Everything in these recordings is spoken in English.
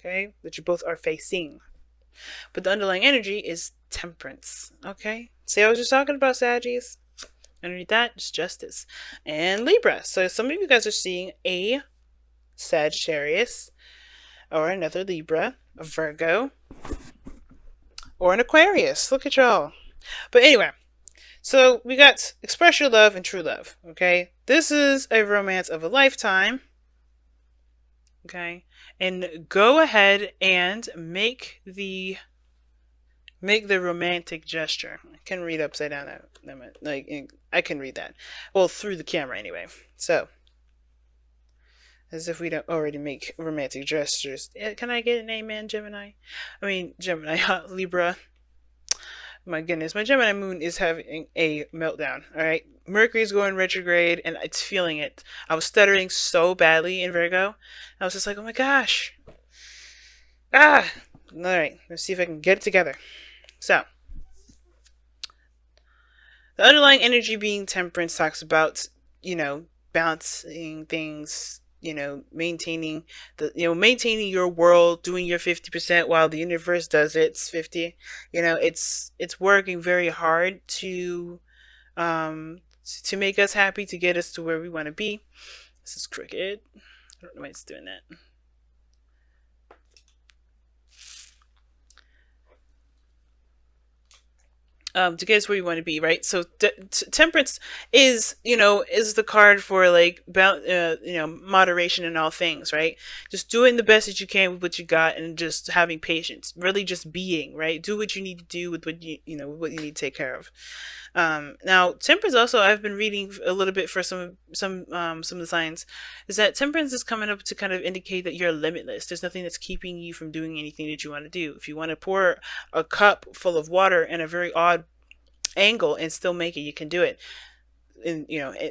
okay, that you both are facing. But the underlying energy is temperance, okay? See, I was just talking about Saggies. Underneath that is justice and Libra. So some of you guys are seeing a Sagittarius or another Libra, a Virgo, or an Aquarius. Look at y'all. But anyway, so we got express your love and true love, okay? This is a romance of a lifetime, okay? And go ahead and make the romantic gesture. I can read upside down. Like I can read that. Well, through the camera anyway. So, as if we don't already make romantic gestures. Can I get an amen, Gemini? I mean, Gemini, Libra. My goodness, my Gemini moon is having a meltdown. All right, Mercury's going retrograde, and it's feeling it. I was stuttering so badly in Virgo. I was just like, oh my gosh. All right, let's see if I can get it together. So, the underlying energy being temperance talks about, balancing things, maintaining maintaining your world, doing your 50% while the universe does its 50. It's working very hard to make us happy, to get us to where we want to be. This is crooked. I don't know why it's doing that. To get us where you want to be, right? So temperance is the card for like moderation in all things, right? Just doing the best that you can with what you got, and just having patience, really just being, right? Do what you need to do with what what you need to take care of. Now temperance also, I've been reading a little bit for some of the signs, is that temperance is coming up to kind of indicate that you're limitless. There's nothing that's keeping you from doing anything that you want to do. If you want to pour a cup full of water in a very odd angle and still make it, you can do it. And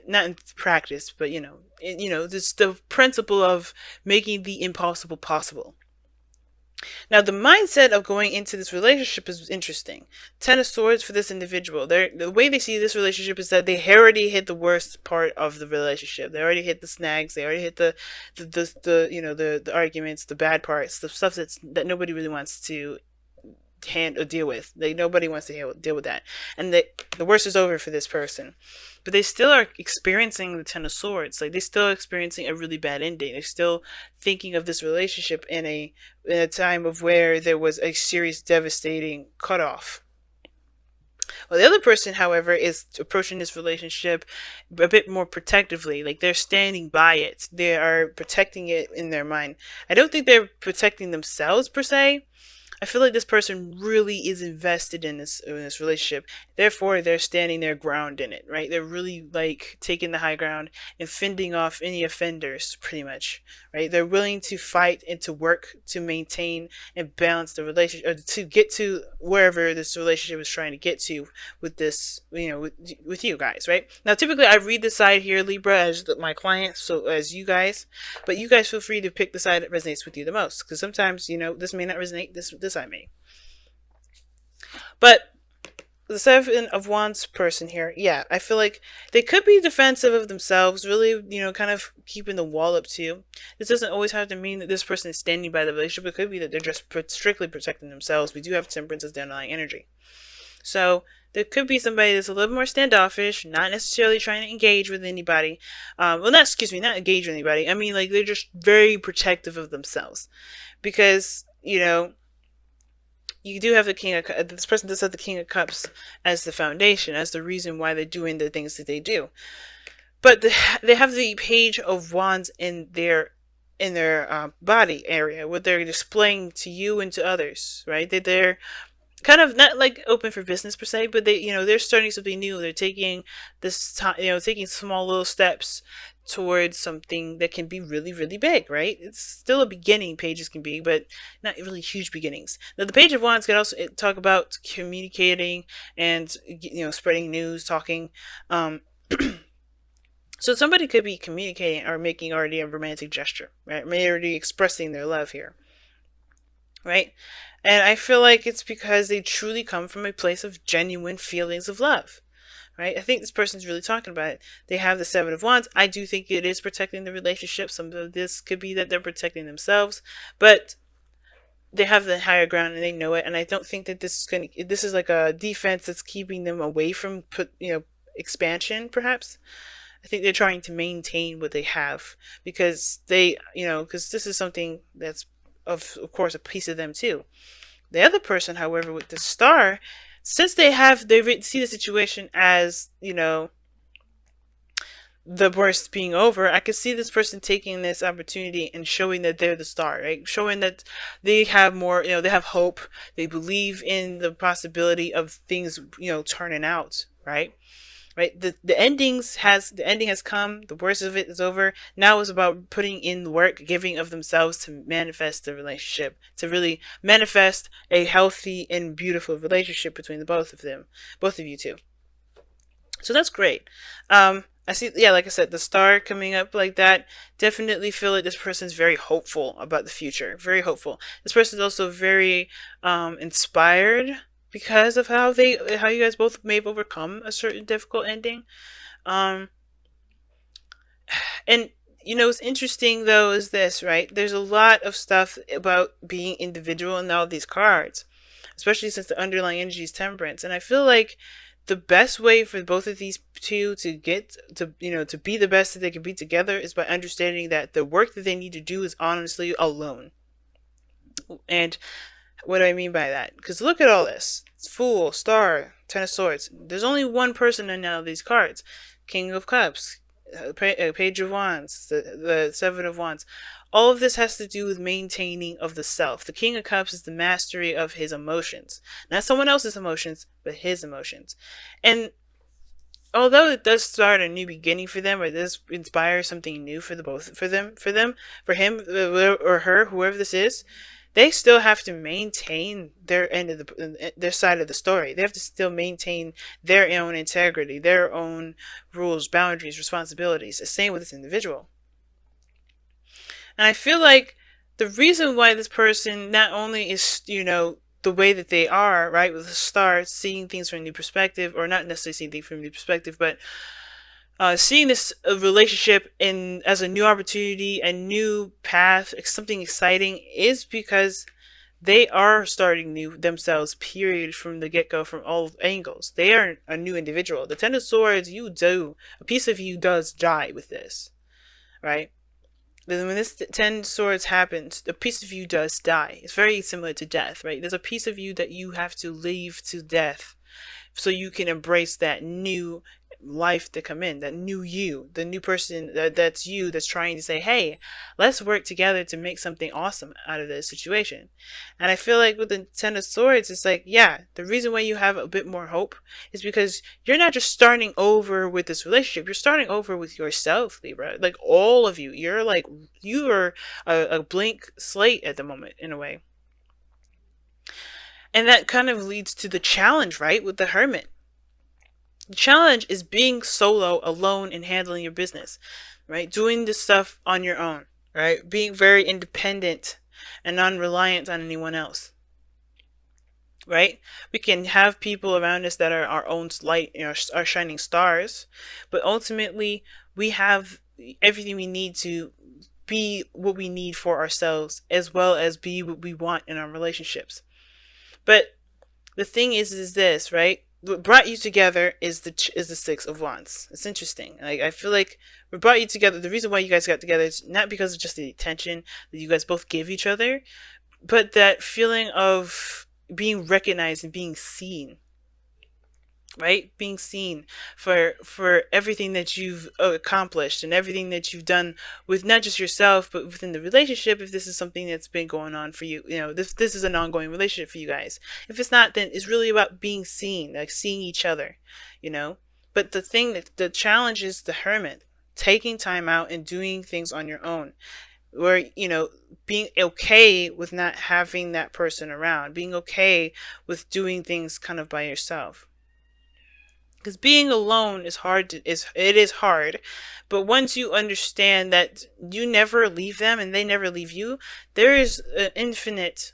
not in practice, but this the principle of making the impossible possible. Now, the mindset of going into this relationship is interesting. Ten of Swords for this individual. The way they see this relationship is that they already hit the worst part of the relationship. They already hit the snags. They already hit the arguments, the bad parts, the stuff that nobody really wants to deal with. Like, nobody wants to deal with that, and the worst is over for this person. But they still are experiencing the Ten of Swords. Like, they're still experiencing a really bad ending. They're still thinking of this relationship in a time of where there was a serious, devastating cutoff. Well, the other person, however, is approaching this relationship a bit more protectively. Like, they're standing by it. They are protecting it in their mind. I don't think they're protecting themselves per se. I feel like this person really is invested in this relationship. Therefore, they're standing their ground in it, right? They're really like taking the high ground and fending off any offenders, pretty much, right? They're willing to fight and to work to maintain and balance the relationship, or to get to wherever this relationship is trying to get to with this, with you guys, right? Now, typically, I read the side here, Libra, as my client, so as you guys, but you guys feel free to pick the side that resonates with you the most, because sometimes, this may not resonate. This I may. But the Seven of Wands person here, yeah, I feel like they could be defensive of themselves, really, kind of keeping the wall up too. This doesn't always have to mean that this person is standing by the relationship. It could be that they're just strictly protecting themselves. We do have Temperance as the underlying energy. So there could be somebody that's a little more standoffish, not necessarily trying to engage with anybody. Not engage with anybody. I mean, like, they're just very protective of themselves. Because, you do have the King of Cups. This person does have the King of Cups as the foundation, as the reason why they're doing the things that they do. But they have the Page of Wands in their body area, what they're displaying to you and to others, right? They're kind of not like open for business per se, but they're starting something new. They're taking this time, taking small little steps towards something that can be really, really big, right? It's still a beginning, pages can be, but not really huge beginnings. Now, the Page of Wands can also talk about communicating and, spreading news, talking. So somebody could be communicating or making already a romantic gesture, right? Maybe already expressing their love here, right? And I feel like it's because they truly come from a place of genuine feelings of love. Right? I think this person's really talking about it. They have the Seven of Wands. I do think it is protecting the relationship. Some of this could be that they're protecting themselves. But they have the higher ground and they know it. And I don't think that this is like a defense that's keeping them away from expansion, perhaps. I think they're trying to maintain what they have because because this is something that's of course a piece of them too. The other person, however, with the star, since they see the situation as, the worst being over, I could see this person taking this opportunity and showing that they're the star, right? Showing that they have more, they have hope. They believe in the possibility of things, turning out, right? Right. The ending has come. The worst of it is over. Now it's about putting in the work, giving of themselves to manifest the relationship, to really manifest a healthy and beautiful relationship between the both of them, both of you two. So that's great. I see, yeah, like I said, the star coming up like that. Definitely feel like this person's very hopeful about the future. Very hopeful. This person's also very inspired because of how you guys both may have overcome a certain difficult ending. Um, and what's interesting though is this, right? There's a lot of stuff about being individual in all these cards, especially since the underlying energy is temperance. And I feel like the best way for both of these two to get to be the best that they can be together is by understanding that the work that they need to do is honestly alone. And what do I mean by that? Because look at all this. It's Fool, Star, Ten of Swords. There's only one person in all these cards. King of Cups, Page of Wands, the Seven of Wands. All of this has to do with maintaining of the self. The King of Cups is the mastery of his emotions. Not someone else's emotions, but his emotions. And although it does start a new beginning for them, or does inspire something new for him or her, whoever this is, they still have to maintain their end of their side of the story. They have to still maintain their own integrity, their own rules, boundaries, responsibilities. The same with this individual. And I feel like the reason why this person not only is, the way that they are, right, with the star, seeing things from a new perspective, or not necessarily seeing things from a new perspective, but seeing this relationship as a new opportunity, a new path, something exciting, is because they are starting new themselves, period, from the get-go, from all angles. They are a new individual. The Ten of Swords, a piece of you does die with this, right? Then when this Ten Swords happens, a piece of you does die. It's very similar to death, right? There's a piece of you that you have to leave to death so you can embrace that new life to come in, that new you, the new person that's you, that's trying to say, hey, let's work together to make something awesome out of this situation. And I feel like with the Ten of Swords, it's like, yeah, the reason why you have a bit more hope is because you're not just starting over with this relationship, you're starting over with yourself, Libra. Like all of you, you are a blank slate at the moment, in a way. And that kind of leads to the challenge, right, with the Hermit. The challenge is being solo, alone, and handling your business, right? Doing this stuff on your own, right? Being very independent and non-reliant on anyone else, right? We can have people around us that are our own light, our shining stars, but ultimately we have everything we need to be what we need for ourselves, as well as be what we want in our relationships. But the thing is this, right? What brought you together is the Six of Wands. It's interesting. Like, I feel like what brought you together, the reason why you guys got together is not because of just the attention that you guys both give each other, but that feeling of being recognized and being seen. Right? Being seen for everything that you've accomplished and everything that you've done with not just yourself, but within the relationship. If this is something that's been going on for you, this is an ongoing relationship for you guys. If it's not, then it's really about being seen, like seeing each other, But the challenge is the Hermit, taking time out and doing things on your own. Where, being okay with not having that person around, being okay with doing things kind of by yourself. Because being alone is hard. It is hard, but once you understand that you never leave them and they never leave you, there is an infinite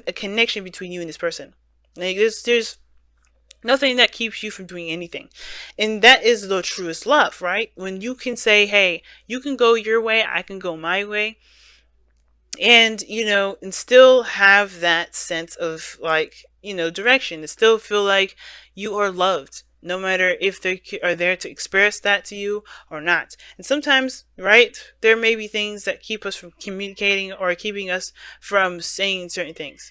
a connection between you and this person. Like there's nothing that keeps you from doing anything, and that is the truest love, right? When you can say, "Hey, you can go your way, I can go my way." And and still have that sense of like direction, to still feel like you are loved, no matter if they are there to express that to you or not. And sometimes, right, there may be things that keep us from communicating or keeping us from saying certain things.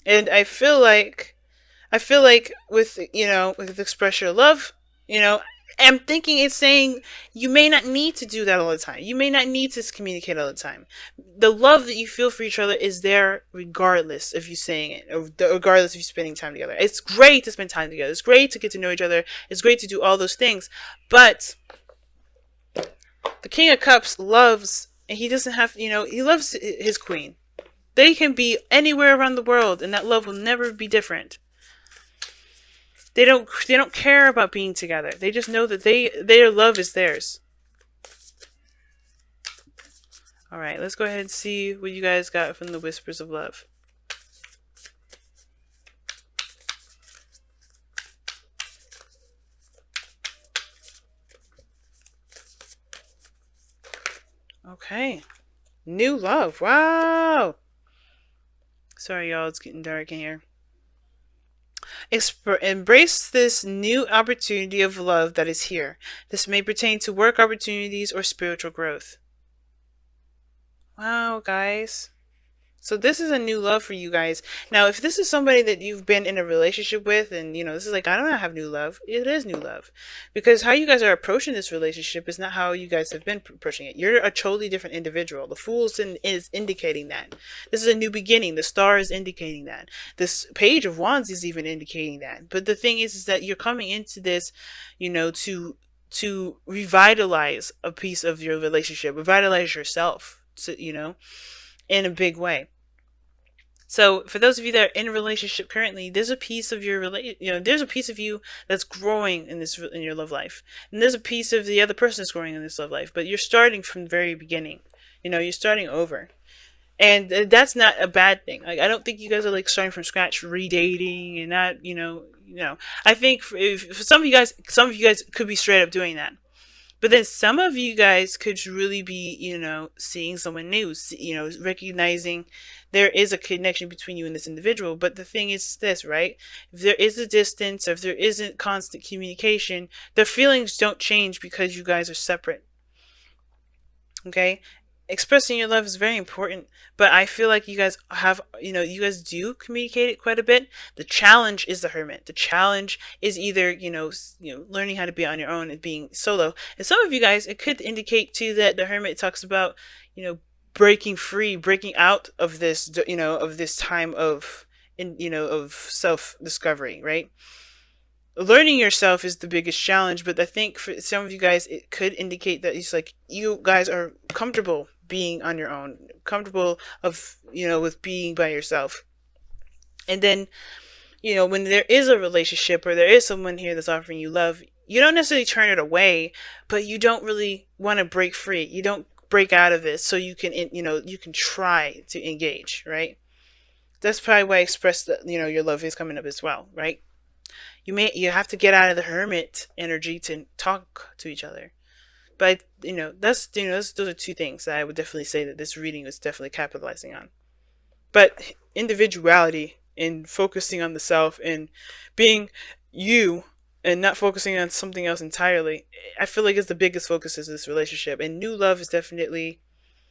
And I feel like with with express your love, you know, I'm thinking it's saying you may not need to do that all the time. You may not need to communicate all the time. The love that you feel for each other is there regardless of you saying it, or regardless of you spending time together. It's great to spend time together. It's great to get to know each other. It's great to do all those things. But the King of Cups loves, and he doesn't have, he loves his queen. They can be anywhere around the world, and that love will never be different. They don't care about being together. They just know that their love is theirs. All right, let's go ahead and see what you guys got from the Whispers of Love. Okay. New love. Wow. Sorry, y'all. It's getting dark in here. Embrace this new opportunity of love that is here. This may pertain to work opportunities or spiritual growth. Wow, guys. So this is a new love for you guys. Now, if this is somebody that you've been in a relationship with, and this is like, I don't have new love. It is new love, because how you guys are approaching this relationship is not how you guys have been approaching it. You're a totally different individual. The Fool's is indicating that this is a new beginning. The Star is indicating that. This Page of Wands is even indicating that. But the thing is that you're coming into this, to revitalize a piece of your relationship, revitalize yourself, in a big way. So for those of you that are in a relationship currently, there's a piece of there's a piece of you that's growing in your love life, and there's a piece of the other person that's growing in this love life. But you're starting from the very beginning. You're starting over, and that's not a bad thing. Like, I don't think you guys are like starting from scratch, redating, and not I think for some of you guys could be straight up doing that. But then some of you guys could really be, seeing someone new, recognizing there is a connection between you and this individual. But the thing is this, right? If there is a distance, or if there isn't constant communication, the feelings don't change because you guys are separate. Okay? Expressing your love is very important, but I feel like you guys have, you guys do communicate it quite a bit. The challenge is the Hermit. The challenge is either, learning how to be on your own and being solo. And some of you guys, it could indicate too that the Hermit talks about, breaking free, breaking out of this, of this time of self-discovery, right? Learning yourself is the biggest challenge, but I think for some of you guys, it could indicate that it's like you guys are comfortable being on your own, comfortable with being by yourself. And then, when there is a relationship or there is someone here that's offering you love, you don't necessarily turn it away, but you don't really want to break free. You don't break out of it so you can, you can try to engage, right? That's probably why I expressed that, your love is coming up as well, right? You have to get out of the Hermit energy to talk to each other. But those are two things that I would definitely say that this reading is definitely capitalizing on. But individuality and focusing on the self and being you and not focusing on something else entirely, I feel like is the biggest focus of this relationship. And new love is definitely